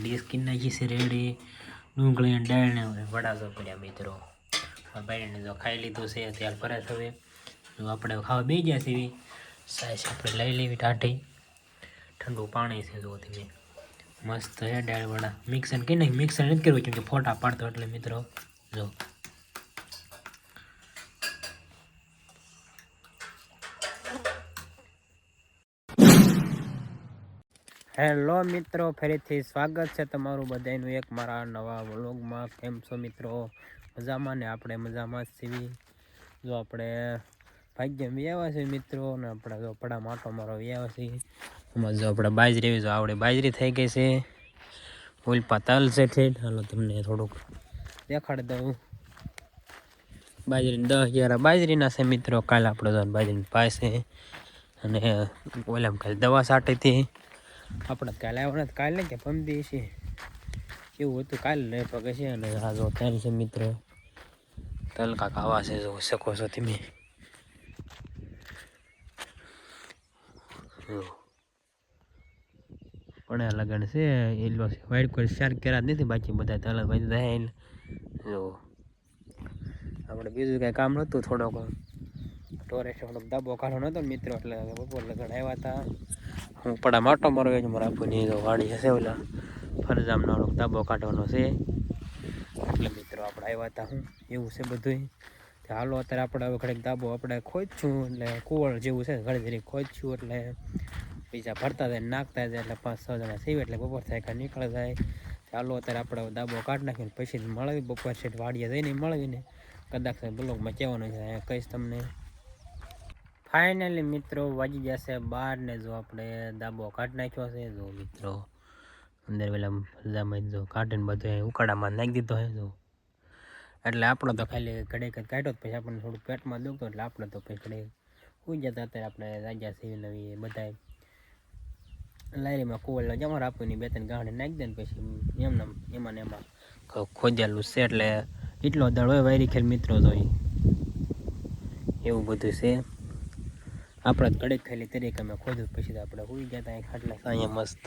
dish કિન નાખી છે ready ડુંગળી અને દાળ ને વડા તો પડ્યા મિત્રો ભાઈને જો ખાઈ લીધું છે ત્યાર પર હવે જો આપણે ખાવા બે ગયા છીએ સાઈસ આપણે લઈ લેવી ટાઢી ઠંડુ પાણી છે જો તમે મસ્ત હે દાળ વડા મિક્સર કે નહીં મિક્સર નથી કરવું કેમ કે ફોટા પાડતો એટલે મિત્રો જો હેલો મિત્રો ફરીથી સ્વાગત છે તમારું બધાનું એક મારા નવા વ્લોગમાં કેમ છો મિત્રો મજામાં ને આપણે મજામાં જ છીએ જો આપણે ભાગ્ય વ્યાવા છે મિત્રો ને આપણે જો પડા માટો મારો વ્યાવા છે એમાં જો આપણે બાજરી જો આવડે બાજરી થઈ ગઈ છે ઉલ્પા તલ છે ઠેઠ હાલો તમને થોડુંક દેખાડી દઉં બાજરી 10-11 બાજરીના છે મિત્રો કાલે આપણે બાજરીની પાસે અને ઓલામ કાલે દવા છાંટી હતી આપણે કાલે આવવાના કાલે કે પમદી છે એવું હતું કાલે લઈ પગે છે અને આ જો તલ છે મિત્રો તલ કાંક આવા છે જો શકો છો તમે પણ લગન છે એલો છે વાઈટ કોઈ શાર કેરા નથી બાકી બધા તલ ભાઈ દહેલ જો આપણે બીજું કાંઈ કામ નહોતું થોડોક ટોરે થોડોક દાબો કાઢવાનો હતો મિત્રો એટલે બપોર લગન આવ્યા હતા હું પડા માટો મારો જ મારા આપુની જો વાડી હશે ઓલા ફરજામનો દાબો કાઢવાનો છે એટલે મિત્રો આપણે આવ્યા હતા હું એવું છે બધું હાલો અત્યારે આપણે હવે ઘડીક દાબો આપણે ખોદશું એટલે કુવળ જેવું છે ઘડી ઘડી ખોદશું એટલે પૈસા ભરતા જાય નાખતા જાય એટલે 5-6 જણા સીવે એટલે બપોર થાય કાંઈ નીકળી જાય ચાલો અત્યારે આપણે દાબો કાઢી નાખીને પછી મળવી બપોર સેટ વાડીએ જઈને મળવીને કદાચ બ્લોગમાં કહેવાનું છે કહીશ તમને ફાઇનલી મિત્રો વાગી જશે 12 ને જો આપણે દાબો કાઢી નાખ્યો છે જો મિત્રો અંદર પેલા ફરજામાં જો કાઢીને બધું ઉકાળામાં નાખી દીધો છે જો એટલે આપણો તો ખાલી ઘડીક જ કાઢ્યો પછી આપણને થોડું પેટમાં દુખતો એટલે આપણે તો પછી ઘડીક સુઈ જતા અત્યારે આપણે રાજા સીવી નવી બધા લારીમાં કુવલનો જમા આપીને 2-3 ગાંઠ નાખી દે ને પછી એમાં ને એમાં ખોજેલું છે એટલે એટલો દળ હોય વાયરી ખેલ મિત્રો જોઈ એવું બધું છે આપણે કડક ખાલી તરીકે અમે ખોદ્યું પછી આપણે સુઈ ગયા હતા ખાટલા અહીંયા મસ્ત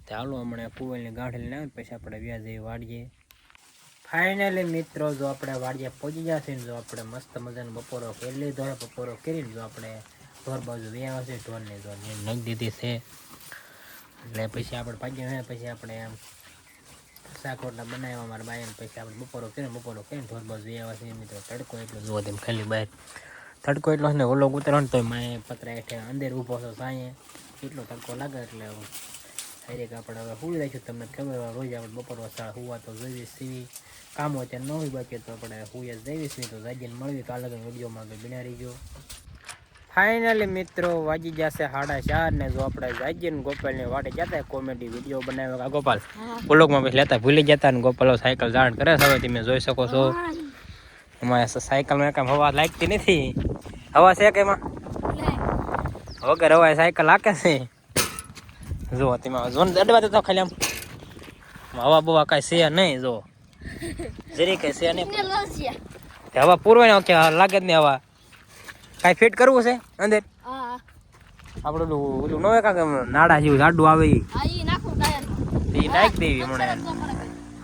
ચાલો હમણાં કુવલની ગાંઠ લઈને પછી આપણે વ્યાજે વાડીએ ફાઇનલી મિત્રો જો આપણે વાડીએ પહોંચી જશે ને જો આપણે મસ્ત મજાનો બપોરો કરી લીધો બપોરો કરીને જો આપણે ઢોર બાજુ વ્યાવા છે ઢોરને જો નાખી દીધી છે એટલે પછી આપણે ભાગ્ય પછી આપણે શાક રોટલા બનાવ્યા મારા બાઈને પછી આપણે બપોરો કરીને ઢોર બાજુ વ્યાવા છે મિત્રો તડકો એટલો જોવો તેમ ખાલી બહાર તડકો એટલો ને ઓલો ઉતરવાનો તો મેં પતરા હેઠે અંદર ઊભો છો સાંયે એટલો તડકો લાગે એટલે હરેક આપણે હવે સુઈ રાખ્યું તમને ખબર રોજ આપણે બપોર વસા સુવા તો જોઈએ સીવી કામ હોય ત્યાં ન હોય બાકી તો આપણે સુઈ જ જઈશ નહીં તો જાગીને મળવી કાલ લગન વિડીયોમાં આગળ બિનારી ગયો ફાઇનલી મિત્રો વાગી જશે 4:30 ને જો આપણે જાગીને ગોપાલને વાટે જતા કોમેડી વિડીયો બનાવ્યો ગોપાલ બ્લોગમાં પછી લેતા ભૂલી જતા ને ગોપાલો સાયકલ જાણ કરે છે હવે તમે જોઈ શકો છો એમાં સાયકલમાં કાંઈ હવા લાગતી નથી હવા છે કે એમાં વગર હવા સાયકલ હાકે છે જો તેમાં જોન અડવા તો ખાલી આમ હવા બવા કાંઈ છે નહીં જો જરી કઈ છે નહીં હવા પૂરવાય કે લાગે જ નહીં હવા કાંઈ ફિટ કરવું છે અંદર આપણે ઓલું ન હોય કાંક નાડા જેવું જાડું આવે એ નાખી દેવી હમણાં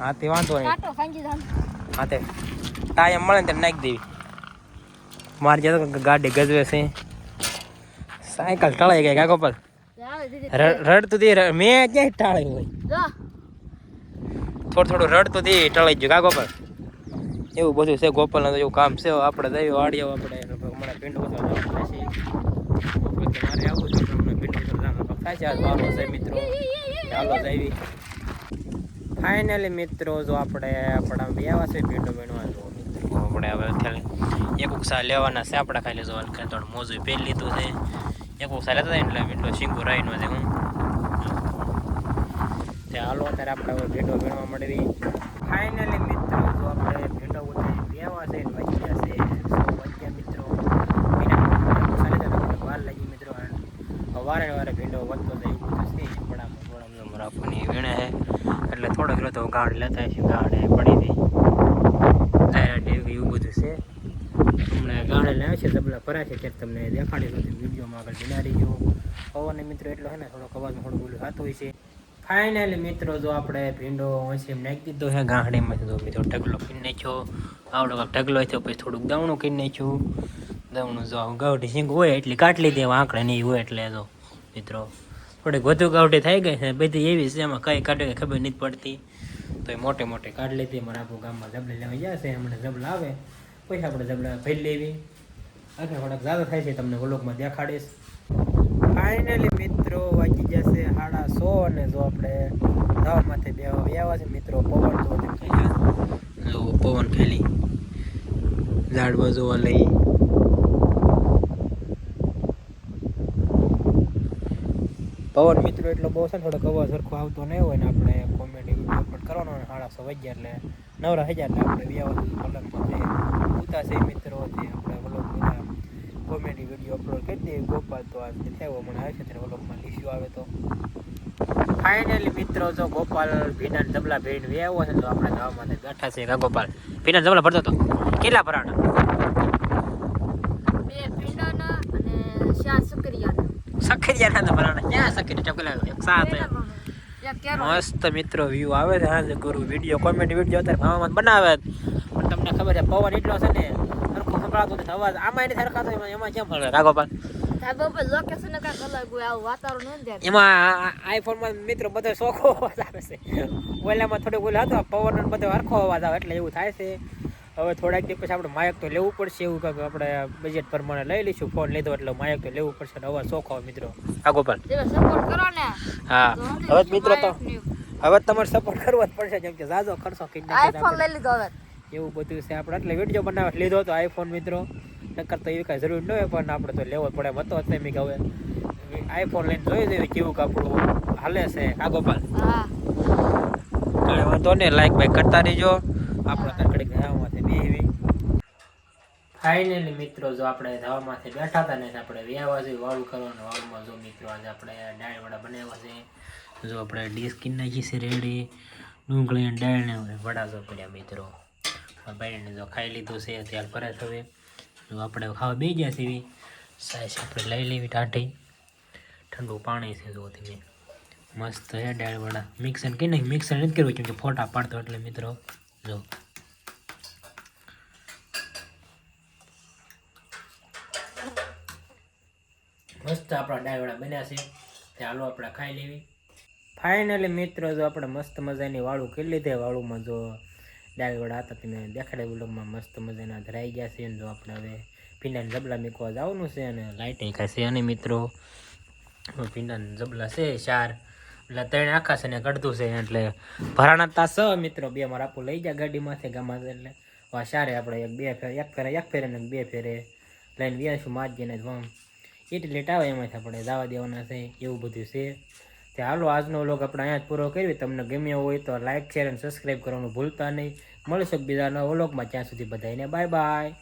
હા તે વાંધો નહીં હા તે ટાઈમ મળે ને ત્યારે નાખી દેવી મારી જતો ગાડી ગજવે છે સાયકલ ટળાઈ ગઈ કાકો પર રડતું હતી મેં ક્યાંય ટાળી હોય થોડું રડતું હતી ટળાઈ ગયું કાકો પર એવું બધું છે ગોપાલ એવું કામ છે આપણે જઈએ વાડીએ આપણે હમણાં પિંડ મારે આવું છે હમણાં પિંડ થાય છે વારો છે મિત્રો ચાલો જઈએ ફાઇનલી મિત્રો જો આપણે આપણા વ્યાવા છે ભીંડો વીણવા જો આપણે હવે એક ઉકસા લેવાના છે આપણે ખાલી જોવાનું ખાલી થોડું મોજું પહેરી લીધું છે એક ઉકસા લેતા એટલે ભીંડો શીંગું રહીનો છે હું ત્યાં હાલો અત્યારે આપણે હવે ભીંડો વીણવા મળવી ફાઇનલી મિત્રો જો આપણે ભીંડો વ્યાવા છે વાગ્યા છે મિત્રો વાર લાગી મિત્રો વારે વારે ભીંડો વધતો જાય એવું બધું છે પડામાં રાખવાની વીણે છે એટલે થોડોક રહ્યો તો ગાઢ લેતા છે ગાઢ પડી હતી એવું બધું છે હમણાં ગાળે લાવે છે ડબલા ભરાય છે ત્યારે તમને દેખાડી દઉં વિડીયોમાં આગળ બિનારી ગયો પવનને મિત્રો એટલો છે ને થોડોક અવાજમાં થોડું બોલું થતું હોય છે ફાઇનલી મિત્રો જો આપણે ભીંડો ઓછી નાખી દીધો છે ગાંઠડીમાં જો મિત્રો ઢગલો કરી નાખ્યો આવડો કાંક ઢગલો થયો પછી થોડુંક દવણું કરી નાખ્યું દવણું જો ગાવઠી સિંગ હોય એટલી કાઢ લીધી આંકડે નહીં હોય એટલે જો મિત્રો થોડીક વધુ ગાવઠી થઈ ગઈ છે બધી એવી છે એમાં કઈ કાઢે ખબર નથી પડતી તો એ મોટે મોટે કાઢ લીધી અમારે આપણું ગામમાં જબલે લેવા જશે હમણાં જબલા આવે પછી આપણે જબલા ભરી લેવી આખે થોડાક ઝાલો થાય છે તમને વ્લોગમાં દેખાડીશ ફાઇનલી મિત્રો વાગી જશે 1:30 અને જો આપણે ધાવામાંથી બે આવ્યા છે મિત્રો પવન જો પવન ખેલી ઝાડવા જોવા લઈ પવન મિત્રો એટલો બહુ છે ને થોડોક અવાજ સરખો આવતો નહીં હોય ને આપણે કોમેડી વિડીયો અપલોડ કરવાનો 1:30 વાગ્યા એટલે નવરા થઈ જાય એટલે આપણે વ્યાવા વ્લોગમાં જે ઉતા છે મિત્રો જે આપણે વ્લોગમાં કોમેડી વિડીયો અપલોડ કરી દઈએ ગોપાલ તો આજ થયો મને આવે છે ત્યારે વ્લોગમાં ઇશ્યુ આવે તો ફાઇનલી મિત્રો જો ગોપાલ ભીના જબલા ભીડ વ્યાવો છે તો આપણે ગામમાં બેઠા છે કા ગોપાલ ભીના જબલા ભરતો હતો કેટલા ભરાણા 2 ભીંડાના અને 4 સકરિયાના સખરિયા ના ભરાણા ક્યાં સખરી ચકલા એક સાત મસ્ત મિત્રો વ્યૂ આવે છે હા ગુરુ વિડીયો કોમેડી વિડીયો અત્યારે ભાવમાં બનાવે પણ તમને ખબર છે પવન એટલો છે ને સરખો સંભળાતો નથી અવાજ આમાં એની સરખાતો એમાં કેમ મળે રાઘોપાલ ધાબા ઉપર લોકેશન કા કલર કોઈ આવું વાતાવરણ નથી એમાં આઈફોનમાં મિત્રો બધો સોખો અવાજ આવે છે ઓલામાં થોડુંક ઓલા હતો પવન બધો હરખો અવાજ આવે એટલે એવું થાય છે હવે થોડાક દિવસ પછી આપણે માયક તો લેવું પડશે એવું કાંઈક આપણે બજેટ પ્રમાણે લઈ લઈશું ફોન લીધો એટલે માયક તો લેવું પડશે અવાજ સોખો મિત્રો આ ગોપાલ સપોર્ટ કરો ને હા હવે મિત્રો તો હવે તમારે સપોર્ટ કરવો જ પડશે કેમ કે જાજો ખર્ચો કરી આઈફોન લઈ લીધો હવે એવું બધું છે આપણે એટલે વિડીયો બનાવવા લીધો હતો આઈફોન મિત્રો નકર તો એવી કાંઈ જરૂર ન હોય પણ આપણે તો લેવો પડે હતો જ નહીં હવે આઈફોન લઈને જોઈ જોઈએ કેવું આપણું હાલે છે આ ગોપાલ હા કાંઈ વાંધો નહીં લાઈક બાઈક કરતા રહીજો આપણે તરકડી ધાવામાંથી બેહવી ફાઇનલી મિત્રો જો આપણે ધાવામાંથી બેઠા હતા ને આપણે વ્યાવા જોઈએ વાળું કરવાનું વાળુમાં જો મિત્રો આજે આપણે ડાળવડા બનાવ્યા છે જો આપણે ડીશ કિન નાખી છે રેડી ડુંગળી અને ડાળને વડા જો પડ્યા મિત્રો ભાઈને જો ખાઈ લીધું છે ત્યાર ભરે હવે જો આપણે ખાવા બે ગયા છે એવી સાઈઝ આપણે લઈ લેવી ટાઢી ઠંડુ પાણી છે જો તમે મસ્ત છે ડાળવડા મિક્સર કે નહીં મિક્સર નથી કરવું કેમ કે ફોટા પાડતો એટલે મિત્રો જો મસ્ત આપણા ડાળવડા બન્યા છે તે હાલો આપણે ખાઈ લેવી ફાઇનલી મિત્રો જો આપણે મસ્ત મજાની વાળું કરી લીધે વાળુમાં જો ડાળવડા હતા તમે દેખાડે વ્લોગમાં મસ્ત મજાના ધરાઈ ગયા છે જો આપણે હવે ભીંડાના જબલા મૂકવા જવાનું છે અને લાઇટિંગ ખાશે અને મિત્રો ભીંડાના જબલા છે 4 એટલે 3 આખા છે ને કડતું છે એટલે ભરાણા તાસ મિત્રો 2 મારા આપું લઈ જાય ગાડીમાંથી ગામમાં એટલે સારે આપણે એક ફેરે ને 2 ફેરે લઈને વ્યાશું માજીને એટલી લેટ આવે એમાંથી આપણે જવા દેવાના છે એવું બધું છે તે હાલો આજનો વ્લોગ આપણે અહીંયા જ પૂરો કરવી તમને ગમ્યો હોય તો લાઇક શેર અને સબસ્ક્રાઈબ કરવાનું ભૂલતા નહીં મળીશું બીજા નવા વ્લોગમાં ત્યાં સુધી બધાને બાય બાય